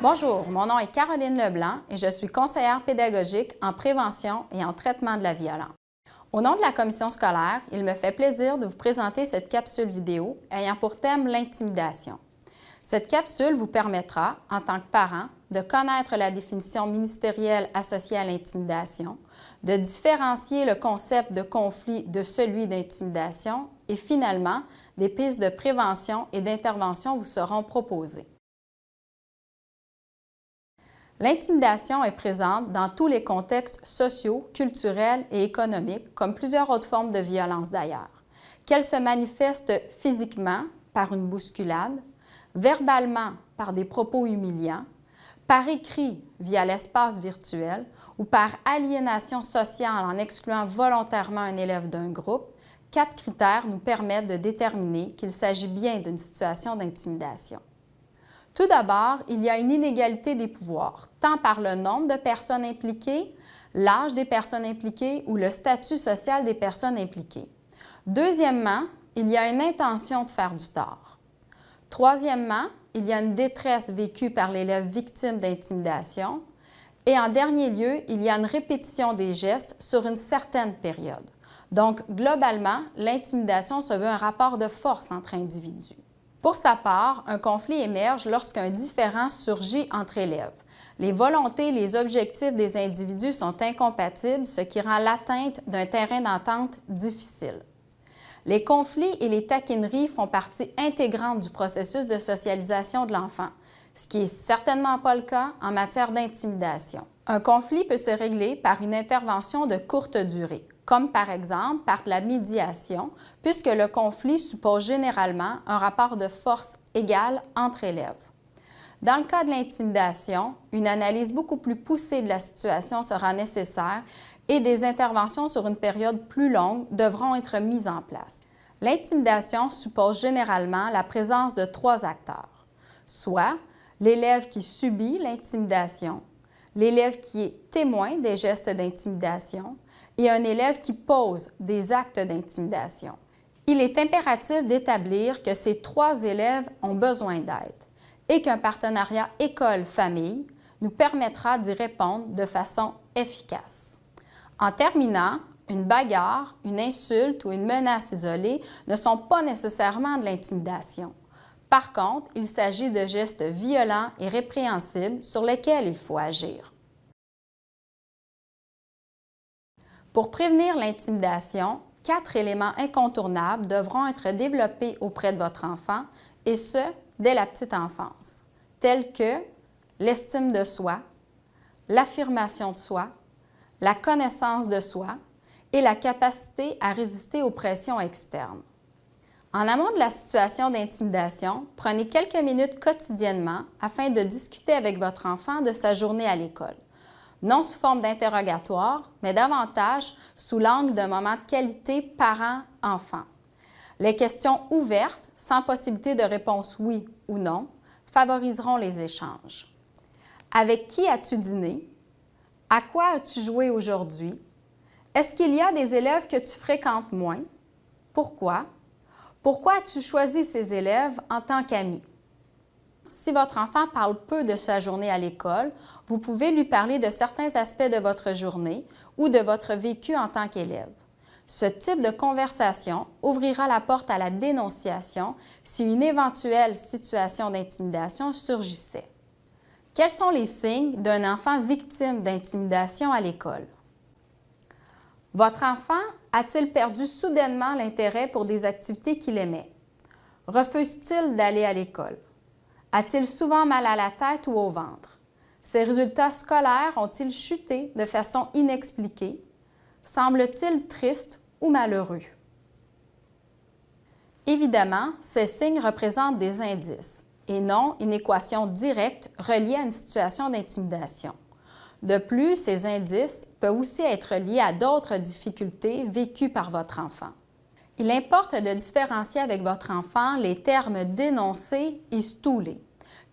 Bonjour, mon nom est Caroline Leblanc et je suis conseillère pédagogique en prévention et en traitement de la violence. Au nom de la commission scolaire, il me fait plaisir de vous présenter cette capsule vidéo ayant pour thème l'intimidation. Cette capsule vous permettra, en tant que parent, de connaître la définition ministérielle associée à l'intimidation, de différencier le concept de conflit de celui d'intimidation et finalement, des pistes de prévention et d'intervention vous seront proposées. L'intimidation est présente dans tous les contextes sociaux, culturels et économiques, comme plusieurs autres formes de violence d'ailleurs. Qu'elle se manifeste physiquement par une bousculade, verbalement par des propos humiliants, par écrit via l'espace virtuel ou par aliénation sociale en excluant volontairement un élève d'un groupe, 4 critères nous permettent de déterminer qu'il s'agit bien d'une situation d'intimidation. Tout d'abord, il y a une inégalité des pouvoirs, tant par le nombre de personnes impliquées, l'âge des personnes impliquées ou le statut social des personnes impliquées. Deuxièmement, il y a une intention de faire du tort. Troisièmement, il y a une détresse vécue par l'élève victime d'intimidation. Et en dernier lieu, il y a une répétition des gestes sur une certaine période. Donc, globalement, l'intimidation se veut un rapport de force entre individus. Pour sa part, un conflit émerge lorsqu'un différend surgit entre élèves. Les volontés et les objectifs des individus sont incompatibles, ce qui rend l'atteinte d'un terrain d'entente difficile. Les conflits et les taquineries font partie intégrante du processus de socialisation de l'enfant, ce qui n'est certainement pas le cas en matière d'intimidation. Un conflit peut se régler par une intervention de courte durée, comme par exemple par la médiation, puisque le conflit suppose généralement un rapport de force égal entre élèves. Dans le cas de l'intimidation, une analyse beaucoup plus poussée de la situation sera nécessaire et des interventions sur une période plus longue devront être mises en place. L'intimidation suppose généralement la présence de 3 acteurs, soit l'élève qui subit l'intimidation, l'élève qui est témoin des gestes d'intimidation et un élève qui pose des actes d'intimidation. Il est impératif d'établir que ces 3 élèves ont besoin d'aide et qu'un partenariat école-famille nous permettra d'y répondre de façon efficace. En terminant, une bagarre, une insulte ou une menace isolée ne sont pas nécessairement de l'intimidation. Par contre, il s'agit de gestes violents et répréhensibles sur lesquels il faut agir. Pour prévenir l'intimidation, 4 éléments incontournables devront être développés auprès de votre enfant, et ce, dès la petite enfance, tels que l'estime de soi, l'affirmation de soi, la connaissance de soi et la capacité à résister aux pressions externes. En amont de la situation d'intimidation, prenez quelques minutes quotidiennement afin de discuter avec votre enfant de sa journée à l'école. Non sous forme d'interrogatoire, mais davantage sous l'angle d'un moment de qualité parent-enfant. Les questions ouvertes, sans possibilité de réponse oui ou non, favoriseront les échanges. Avec qui as-tu dîné? À quoi as-tu joué aujourd'hui? Est-ce qu'il y a des élèves que tu fréquentes moins? Pourquoi? Pourquoi as-tu choisi ces élèves en tant qu'amis? Si votre enfant parle peu de sa journée à l'école, vous pouvez lui parler de certains aspects de votre journée ou de votre vécu en tant qu'élève. Ce type de conversation ouvrira la porte à la dénonciation si une éventuelle situation d'intimidation surgissait. Quels sont les signes d'un enfant victime d'intimidation à l'école? Votre enfant a-t-il perdu soudainement l'intérêt pour des activités qu'il aimait? Refuse-t-il d'aller à l'école? A-t-il souvent mal à la tête ou au ventre? Ses résultats scolaires ont-ils chuté de façon inexpliquée? Semble-t-il triste ou malheureux? Évidemment, ces signes représentent des indices et non une équation directe reliée à une situation d'intimidation. De plus, ces indices peuvent aussi être liés à d'autres difficultés vécues par votre enfant. Il importe de différencier avec votre enfant les termes dénoncer et stouler,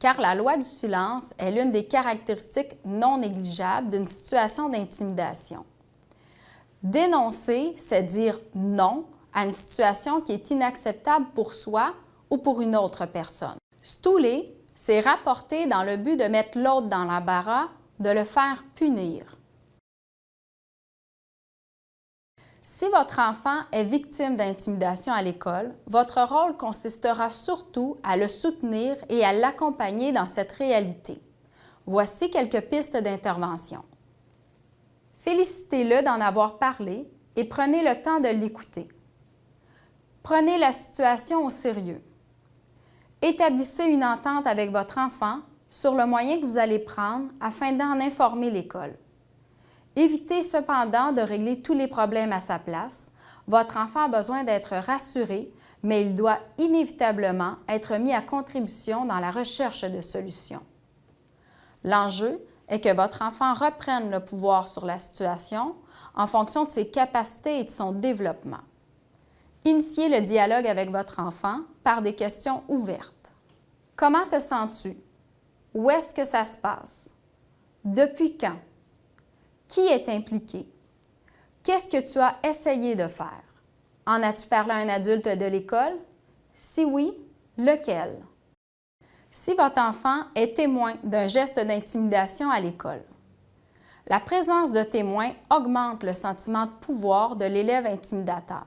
car la loi du silence est l'une des caractéristiques non négligeables d'une situation d'intimidation. Dénoncer, c'est dire non à une situation qui est inacceptable pour soi ou pour une autre personne. Stouler, C'est rapporter dans le but de mettre l'autre dans l'embarras, de le faire punir. Si votre enfant est victime d'intimidation à l'école, votre rôle consistera surtout à le soutenir et à l'accompagner dans cette réalité. Voici quelques pistes d'intervention. Félicitez-le d'en avoir parlé et prenez le temps de l'écouter. Prenez la situation au sérieux. Établissez une entente avec votre enfant sur le moyen que vous allez prendre afin d'en informer l'école. Évitez cependant de régler tous les problèmes à sa place. Votre enfant a besoin d'être rassuré, mais il doit inévitablement être mis à contribution dans la recherche de solutions. L'enjeu est que votre enfant reprenne le pouvoir sur la situation en fonction de ses capacités et de son développement. Initiez le dialogue avec votre enfant par des questions ouvertes. Comment te sens-tu? Où est-ce que ça se passe? Depuis quand? Qui est impliqué? Qu'est-ce que tu as essayé de faire? En as-tu parlé à un adulte de l'école? Si oui, lequel? Si votre enfant est témoin d'un geste d'intimidation à l'école, la présence de témoins augmente le sentiment de pouvoir de l'élève intimidateur.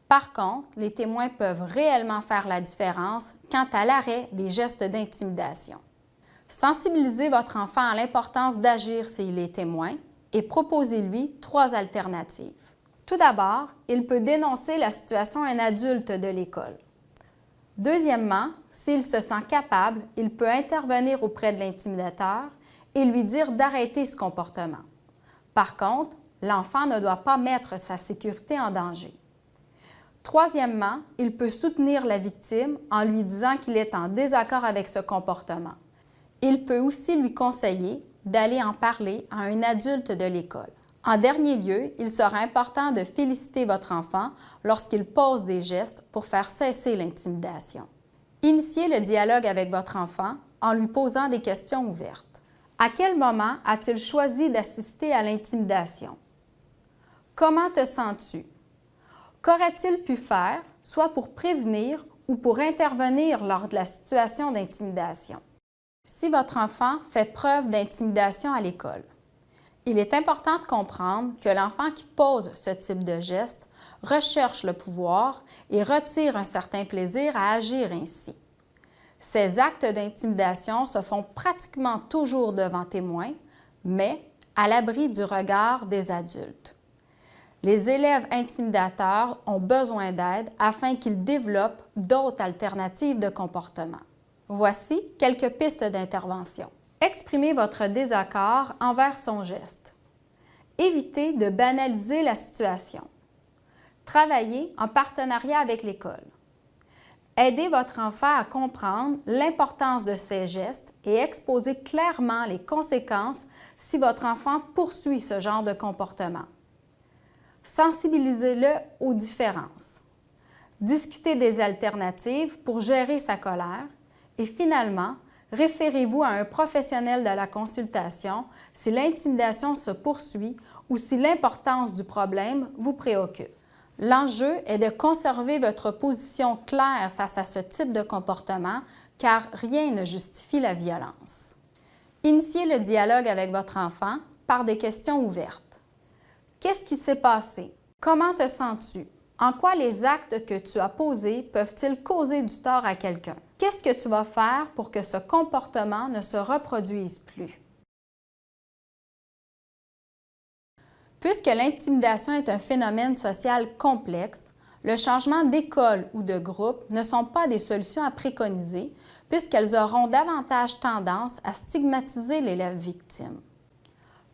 Par contre, les témoins peuvent réellement faire la différence quant à l'arrêt des gestes d'intimidation. Sensibilisez votre enfant à l'importance d'agir s'il est témoin et proposez-lui 3 alternatives. Tout d'abord, il peut dénoncer la situation à un adulte de l'école. Deuxièmement, s'il se sent capable, il peut intervenir auprès de l'intimidateur et lui dire d'arrêter ce comportement. Par contre, l'enfant ne doit pas mettre sa sécurité en danger. Troisièmement, il peut soutenir la victime en lui disant qu'il est en désaccord avec ce comportement. Il peut aussi lui conseiller d'aller en parler à un adulte de l'école. En dernier lieu, il sera important de féliciter votre enfant lorsqu'il pose des gestes pour faire cesser l'intimidation. Initiez le dialogue avec votre enfant en lui posant des questions ouvertes. À quel moment a-t-il choisi d'assister à l'intimidation? Comment te sens-tu? Qu'aurait-il pu faire, soit pour prévenir ou pour intervenir lors de la situation d'intimidation? Si votre enfant fait preuve d'intimidation à l'école, il est important de comprendre que l'enfant qui pose ce type de geste recherche le pouvoir et retire un certain plaisir à agir ainsi. Ces actes d'intimidation se font pratiquement toujours devant témoins, mais à l'abri du regard des adultes. Les élèves intimidateurs ont besoin d'aide afin qu'ils développent d'autres alternatives de comportement. Voici quelques pistes d'intervention. Exprimez votre désaccord envers son geste. Évitez de banaliser la situation. Travaillez en partenariat avec l'école. Aidez votre enfant à comprendre l'importance de ces gestes et exposez clairement les conséquences si votre enfant poursuit ce genre de comportement. Sensibilisez-le aux différences. Discutez des alternatives pour gérer sa colère et finalement, référez-vous à un professionnel de la consultation si l'intimidation se poursuit ou si l'importance du problème vous préoccupe. L'enjeu est de conserver votre position claire face à ce type de comportement car rien ne justifie la violence. Initiez le dialogue avec votre enfant par des questions ouvertes. Qu'est-ce qui s'est passé? Comment te sens-tu? En quoi les actes que tu as posés peuvent-ils causer du tort à quelqu'un? Qu'est-ce que tu vas faire pour que ce comportement ne se reproduise plus? Puisque l'intimidation est un phénomène social complexe, le changement d'école ou de groupe ne sont pas des solutions à préconiser puisqu'elles auront davantage tendance à stigmatiser l'élève victime.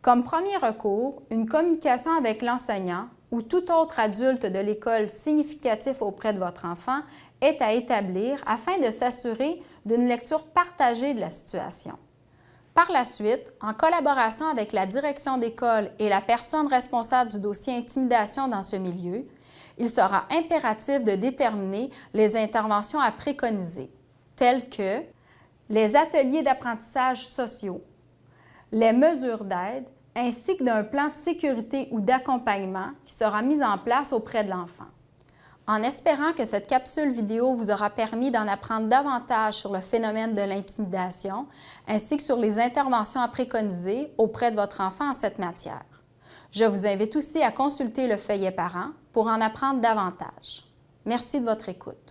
Comme premier recours, une communication avec l'enseignant ou tout autre adulte de l'école significatif auprès de votre enfant est à établir afin de s'assurer d'une lecture partagée de la situation. Par la suite, en collaboration avec la direction d'école et la personne responsable du dossier intimidation dans ce milieu, il sera impératif de déterminer les interventions à préconiser, telles que les ateliers d'apprentissage sociaux, les mesures d'aide, ainsi que d'un plan de sécurité ou d'accompagnement qui sera mis en place auprès de l'enfant. En espérant que cette capsule vidéo vous aura permis d'en apprendre davantage sur le phénomène de l'intimidation, ainsi que sur les interventions à préconiser auprès de votre enfant en cette matière. Je vous invite aussi à consulter le feuillet parent pour en apprendre davantage. Merci de votre écoute.